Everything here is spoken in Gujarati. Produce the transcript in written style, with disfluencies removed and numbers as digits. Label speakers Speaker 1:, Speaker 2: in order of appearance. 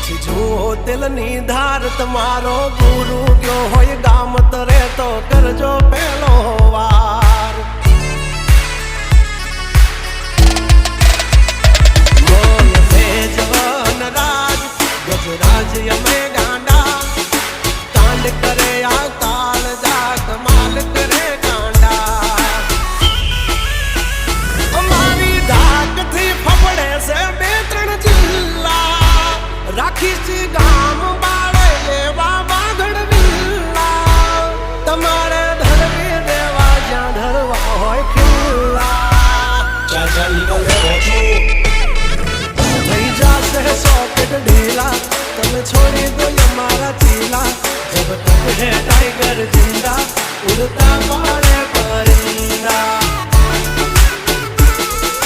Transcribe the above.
Speaker 1: દિલની ધાર તમારો ગુરુ ગયો હોય ગામ તરે તો કરજો પેલો વાર બોલ ભેજવન રાજ ગજરાજ અમે ગાંડા કાંડ કરે આ કાળ જા કમાલ કરે ગાંડા અમારી ધાકથી ફફડે છે બે ત્રણ જિલ્લા રાખી ગામ બાળે લેવા વાઘડ વિલ્લા તમારે ધરવી દેવા જ્યાં ધરવા હોય ખિલ્લા થઈ જાશે સોકેટ ઢીલા તમે છોડી દો અમારા ચીલા જબ તક હે ટાઈગર જિંદા ઉડતા પાડે પરિંદા